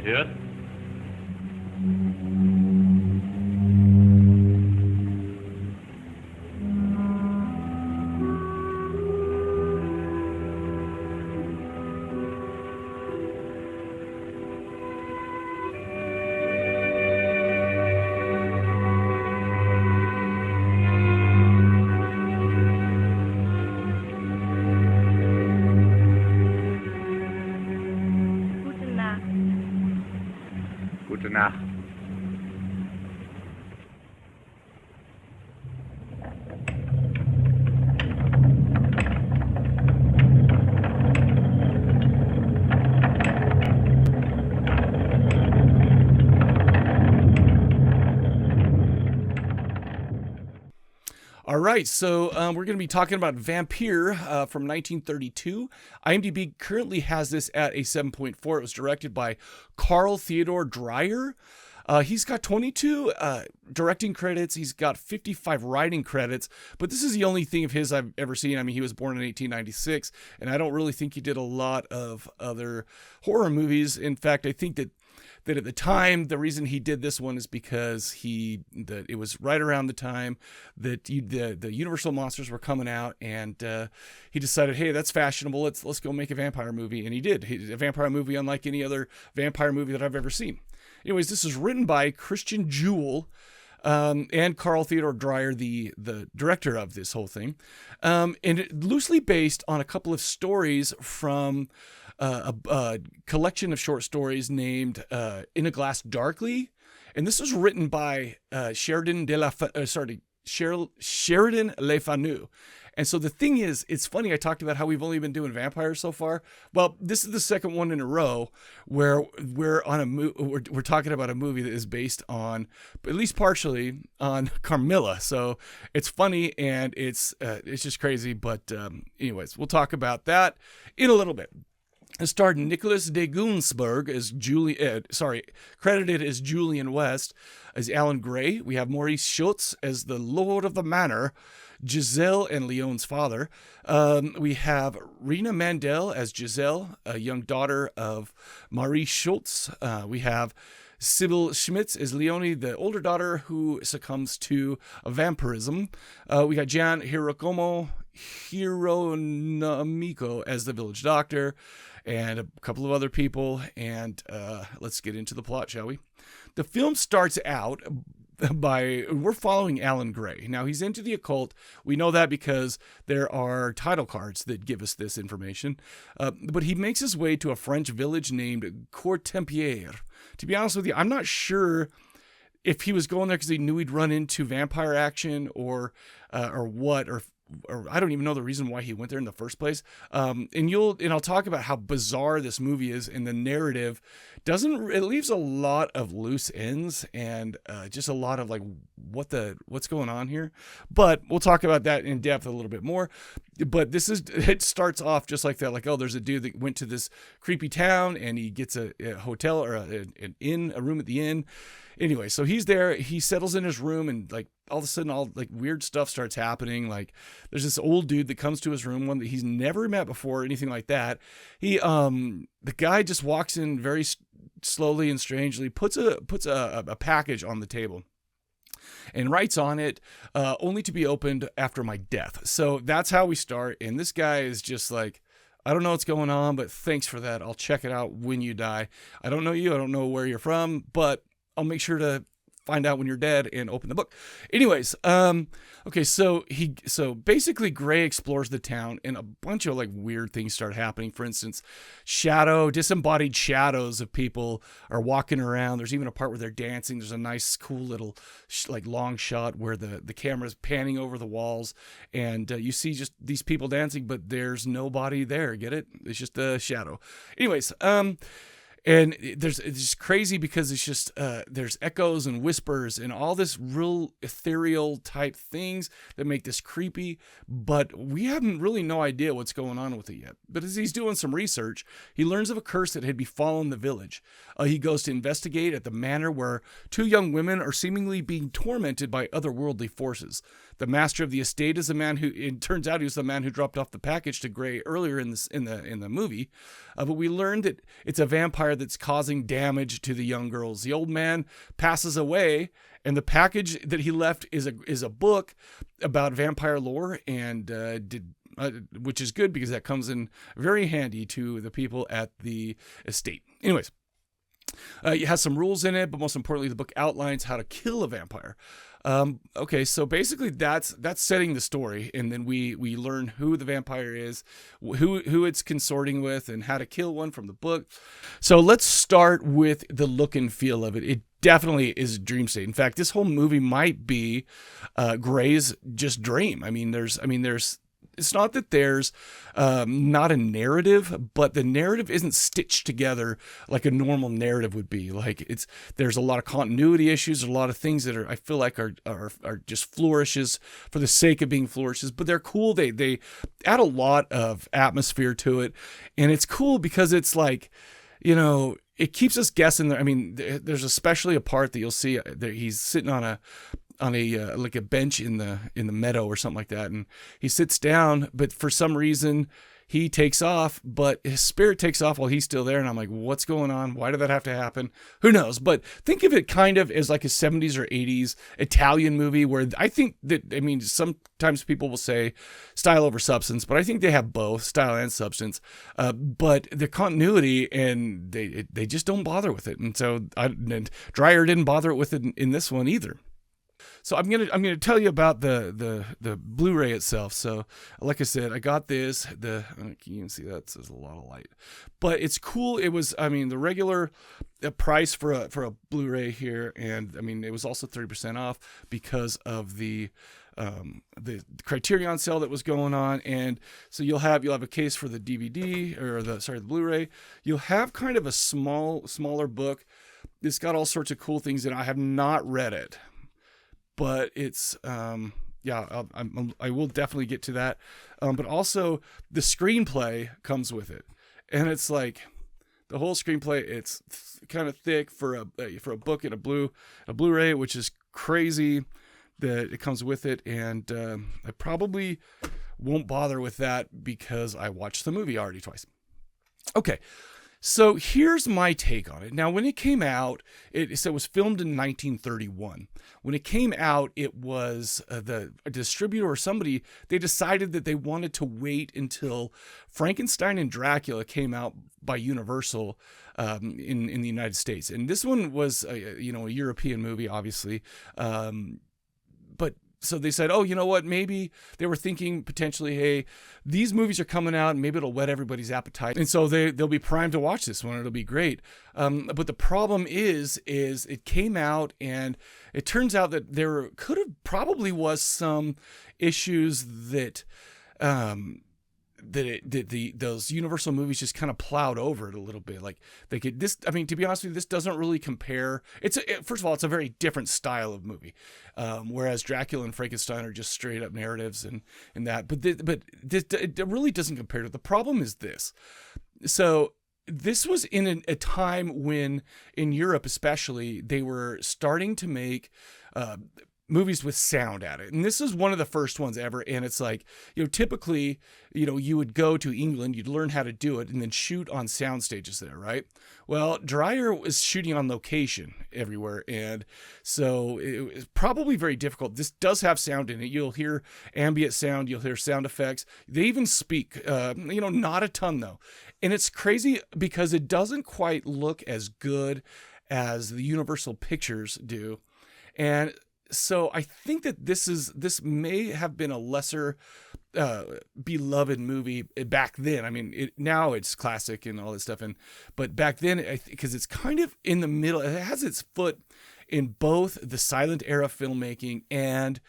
gehört? Gute Nacht. Gute Nacht. All right, so we're going to be talking about Vampyr from 1932. IMDb currently has this at a 7.4. It was directed by Carl Theodor Dreyer. He's got 22 directing credits. He's got 55 writing credits, but this is the only thing of his I've ever seen. I mean, he was born in 1896, and I don't really think he did a lot of other horror movies. In fact, I think that at the time, the reason he did this one is because it was right around the time that the Universal monsters were coming out, and he decided, hey, that's fashionable. Let's go make a vampire movie, and he did. A vampire movie unlike any other vampire movie that I've ever seen. Anyways, this is written by Christian Jewell and Carl Theodor Dreyer, the director of this whole thing, and it loosely based on a couple of stories from a collection of short stories named In a Glass Darkly, and this was written by Sheridan Le Fanu. And so the thing is, it's funny, I talked about how we've only been doing vampires so far. Well, this is the second one in a row where we're talking about a movie that is based on, at least partially, on Carmilla. So it's funny and it's just crazy. But anyways, we'll talk about that in a little bit. It starred Nicholas de Gunsberg as credited as Julian West as Alan Gray. We have Maurice Schultz as the Lord of the Manor, Giselle and Leon's father. We have Rena Mandel as Giselle, a young daughter of Maurice Schultz. We have Sybil Schmitz as Leonie, the older daughter who succumbs to vampirism. We got Jan Hironomiko as the village doctor, and a couple of other people. And let's get into the plot, shall we? The film starts out we're following Alan Gray. Now, he's into the occult. We know that because there are title cards that give us this information. But he makes his way to a French village named Courtempier. To be honest with you, I'm not sure if he was going there because he knew he'd run into vampire action or what, or I don't even know the reason why he went there in the first place. And I'll talk about how bizarre this movie is, and the narrative it leaves a lot of loose ends and just a lot of like what's going on here. But we'll talk about that in depth a little bit more. But it starts off just like that, like, oh, there's a dude that went to this creepy town and he gets a hotel or a room at the inn. Anyway, so he's there, he settles in his room, and like all of a sudden all like weird stuff starts happening. Like there's this old dude that comes to his room, one that he's never met before, anything like that. The guy just walks in very slowly and strangely, puts a package on the table and writes on it, only to be opened after my death. So that's how we start. And this guy is just like, I don't know what's going on, but thanks for that. I'll check it out when you die. I don't know you. I don't know where you're from, but I'll make sure to find out when you're dead and open the book. Anyways, okay, so basically Gray explores the town and a bunch of like weird things start happening. For instance, disembodied shadows of people are walking around. There's even a part where they're dancing. There's a nice, cool little like long shot where the camera's panning over the walls, and you see just these people dancing, but there's nobody there. Get it? It's just a shadow. Anyways, and it's just crazy because it's just there's echoes and whispers and all this real ethereal type things that make this creepy, but we haven't really no idea what's going on with it yet. But as he's doing some research, he learns of a curse that had befallen the village. He goes to investigate at the manor where two young women are seemingly being tormented by otherworldly forces. the master of the estate is the man who, it turns out he was the man who dropped off the package to Gray earlier in the movie. But we learned that it's a vampire that's causing damage to the young girls. The old man passes away, and the package that he left is a book about vampire lore, and which is good because that comes in very handy to the people at the estate. Anyways, it has some rules in it, but most importantly, the book outlines how to kill a vampire. Okay, so basically that's setting the story, and then we learn who the vampire is, who it's consorting with, and how to kill one from the book. So let's start with the look and feel of it. It definitely is dream state. In fact, this whole movie might be Gray's just dream. It's not that there's not a narrative, but the narrative isn't stitched together like a normal narrative would be. Like there's a lot of continuity issues, a lot of things that I feel like are just flourishes for the sake of being flourishes, but they're cool. They add a lot of atmosphere to it, and it's cool because it's like, it keeps us guessing. There's especially a part that you'll see that he's sitting on a like a bench in the meadow or something like that, and he sits down, but for some reason he takes off, but his spirit takes off while he's still there, and I'm like, what's going on? Why did that have to happen? Who knows? But think of it kind of as like a 70s or 80s Italian movie, where I think that, sometimes people will say style over substance, but I think they have both style and substance, but the continuity, and they just don't bother with it. And so Dreyer didn't bother with it in this one either. So I'm gonna tell you about the Blu-ray itself. So like I said, I got this. You can see that there's a lot of light, but it's cool. It was the regular price for a Blu-ray here, and it was also 30% off because of the Criterion sale that was going on. And so you'll have a case for the DVD or the Blu-ray. You'll have kind of a smaller book. It's got all sorts of cool things, and I have not read it. But it's, I will definitely get to that. But also the screenplay comes with it. And it's like the whole screenplay, it's kind of thick for a book and a Blu-ray, which is crazy that it comes with it. And I probably won't bother with that because I watched the movie already twice. Okay. So here's my take on it. Now, when it came out, it was filmed in 1931. When it came out, it was a distributor or somebody, they decided that they wanted to wait until Frankenstein and Dracula came out by Universal in the United States. And this one was a European movie, obviously. But so they said, oh, you know what? Maybe they were thinking potentially, hey, these movies are coming out and maybe it'll whet everybody's appetite. And so they'll be primed to watch this one. It'll be great. But the problem is it came out, and it turns out that there probably was some issues that those Universal movies just kind of plowed over it a little bit. Like to be honest with you, this doesn't really compare. First of all, it's a very different style of movie. Whereas Dracula and Frankenstein are just straight up narratives and that, but it really doesn't compare to it. The problem is this. So this was in a time when in Europe, especially, they were starting to make, movies with sound at it. And this is one of the first ones ever. And it's like, typically, you would go to England, you'd learn how to do it, and then shoot on sound stages there, right? Well, Dreyer was shooting on location everywhere. And so it was probably very difficult. This does have sound in it. You'll hear ambient sound, you'll hear sound effects. They even speak, not a ton though. And it's crazy because it doesn't quite look as good as the Universal Pictures do. And so I think that this may have been a lesser beloved movie back then. Now it's classic and all this stuff, but back then, because it's kind of in the middle, it has its foot in both the silent era filmmaking and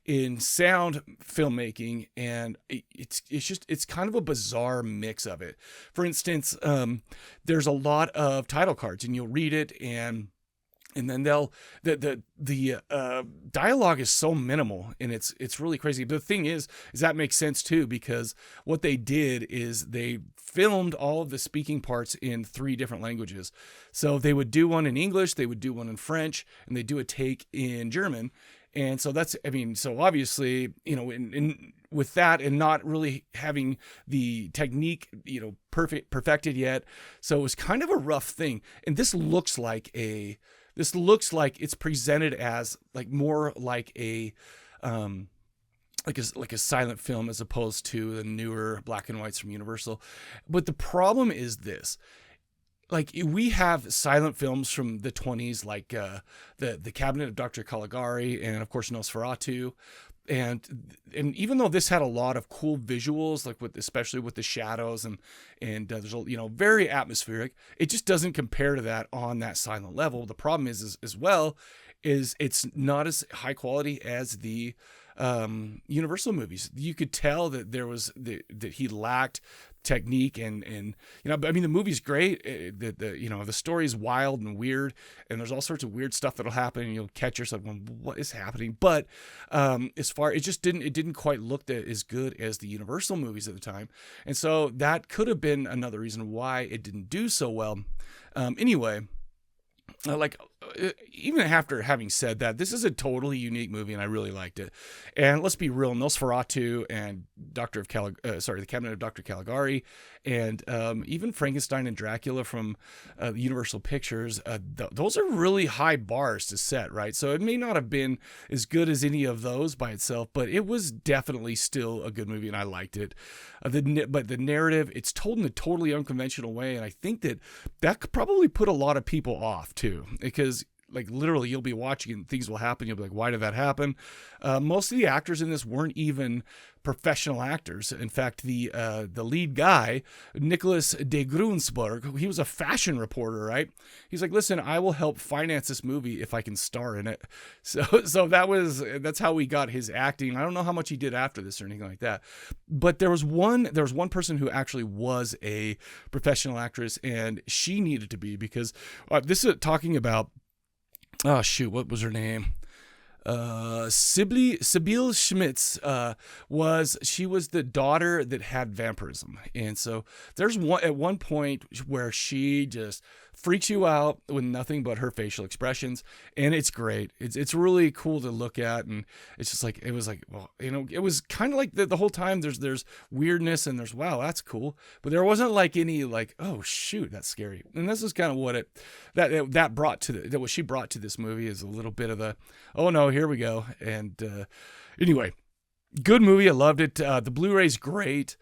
in sound filmmaking, and it's kind of a bizarre mix of it. For instance, there's a lot of title cards, and you'll read it, and then the dialogue is so minimal, and it's really crazy. But the thing is that makes sense too, because what they did is they filmed all of the speaking parts in 3 different languages. So they would do one in English, they would do one in French, and they do a take in German. And so that's, I mean, so obviously, you know, in with that and not really having the technique, you know, perfected yet. So it was kind of a rough thing. And this looks like it's presented as like more like a, like a silent film as opposed to the newer black and whites from Universal. But the problem is this. Like, we have silent films from the 20s, like the Cabinet of Dr. Caligari and, of course, Nosferatu. And even though this had a lot of cool visuals, like especially with the shadows and there's, you know, very atmospheric, it just doesn't compare to that on that silent level. The problem is as well is it's not as high quality as the Universal movies. You could tell that that he lacked technique and you know, I mean, the movie's great. The you know, the story is wild and weird, and there's all sorts of weird stuff that'll happen, and you'll catch yourself going, what is happening? But it didn't quite look as good as the Universal movies at the time, and so that could have been another reason why it didn't do so well. Anyway, even after having said that, this is a totally unique movie, and I really liked it. And let's be real, Nosferatu and the Cabinet of Dr. Caligari, and even Frankenstein and Dracula from Universal Pictures, those are really high bars to set, right? So it may not have been as good as any of those by itself, but it was definitely still a good movie, and I liked it. But the narrative, it's told in a totally unconventional way, and I think that could probably put a lot of people off too, because like literally you'll be watching and things will happen. You'll be like, why did that happen? Most of the actors in this weren't even professional actors. In fact, the lead guy, Nicholas de Grunsburg, he was a fashion reporter, right? He's like, listen, I will help finance this movie if I can star in it. So that's how we got his acting. I don't know how much he did after this or anything like that. But there was one person who actually was a professional actress, and she needed to be, because this is talking about, oh shoot, what was her name? Sibylle Schmitz she was the daughter that had vampirism, and so there's one point where she just freaks you out with nothing but her facial expressions, and it's great. It's really cool to look at, and it's just like, it was like, well, you know, it was kind of like the whole time there's weirdness and there's, wow, that's cool, but there wasn't like any like, oh shoot, that's scary. And this is kind of what what she brought to this movie, is a little bit of the, oh no, here we go. And anyway, good movie. I loved it. The Blu-ray's great.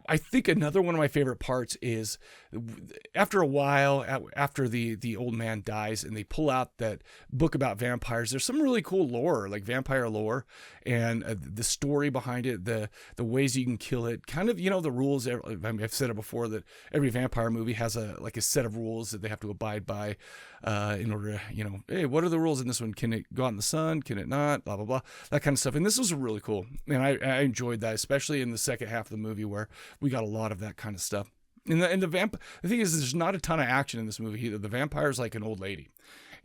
I think another one of my favorite parts is after a while, after the old man dies and they pull out that book about vampires, there's some really cool lore, like vampire lore, and the story behind it, the ways you can kill it, kind of, you know, the rules. I mean, I've said it before that every vampire movie has a set of rules that they have to abide by in order to, you know, hey, what are the rules in this one? Can it go out in the sun? Can it not? Blah, blah, blah, that kind of stuff. And this was really cool. And I enjoyed that, especially in the second half of the movie where we got a lot of that kind of stuff. And the thing is, there's not a ton of action in this movie either. The vampire's like an old lady,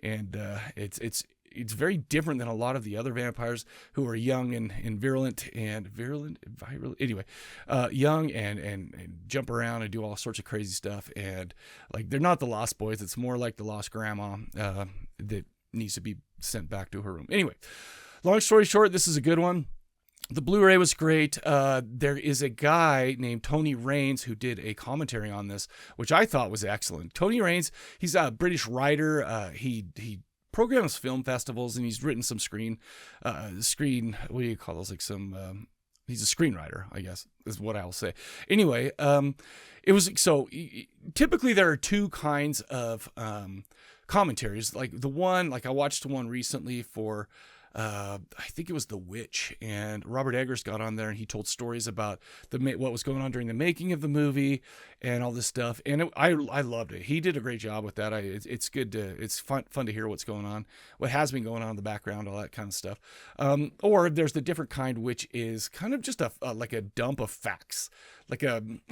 and it's very different than a lot of the other vampires who are young and virulent. Anyway, young and jump around and do all sorts of crazy stuff. And like, they're not the Lost Boys. It's more like the Lost Grandma that needs to be sent back to her room. Anyway, long story short, this is a good one. The Blu-ray was great. There is a guy named Tony Raines who did a commentary on this, which I thought was excellent. Tony Raines, he's a British writer. He programs film festivals, and he's written some screen, what do you call those? Like some, he's a screenwriter, I guess, is what I'll say. Anyway, it was, so typically there are two kinds of commentaries. Like the one, like I watched one recently for, I think it was The Witch, and Robert Eggers got on there and he told stories about what was going on during the making of the movie and all this stuff. And I loved it. He did a great job with that. It's good it's fun to hear what's going on, what has been going on in the background, all that kind of stuff. Or there's the different kind, which is kind of just like a dump of facts.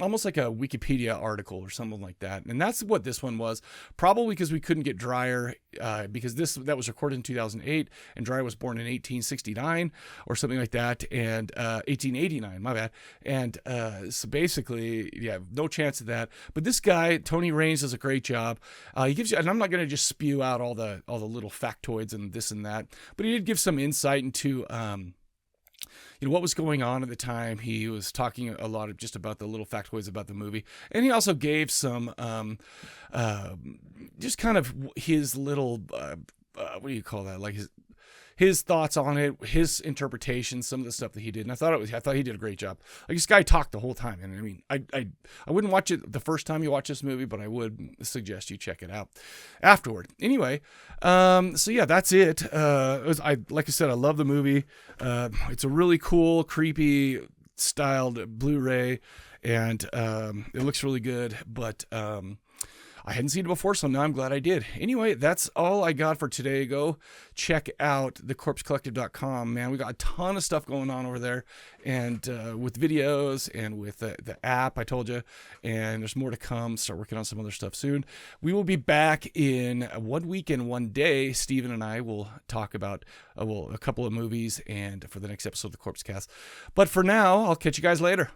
almost like a Wikipedia article or something like that. And that's what this one was, probably because we couldn't get Dreyer, because that was recorded in 2008 and Dreyer was born in 1869 or something like that, and 1889, my bad. And so basically, yeah, no chance of that. But this guy, Tony Raines, does a great job. He gives you, and I'm not going to just spew out all the little factoids and this and that, but he did give some insight into what was going on at the time. He was talking a lot of just about the little factoids about the movie, and he also gave some just kind of his little what do you call that, like his thoughts on it, his interpretation, some of the stuff that he did. And I thought he did a great job. Like, this guy talked the whole time. And I mean, I wouldn't watch it the first time you watch this movie, but I would suggest you check it out afterward. Anyway, so yeah, that's it. Like I said, I love the movie. It's a really cool, creepy styled Blu-ray, and it looks really good, but I hadn't seen it before, so now I'm glad I did. Anyway, that's all I got for today. Go check out thecorpsecollective.com, man. We got a ton of stuff going on over there, and with videos and with the app I told you, and there's more to come. Start working on some other stuff soon. We will be back in 1 week and 1 day. Steven and I will talk about a couple of movies and for the next episode of the Corpse Cast. But for now, I'll catch you guys later.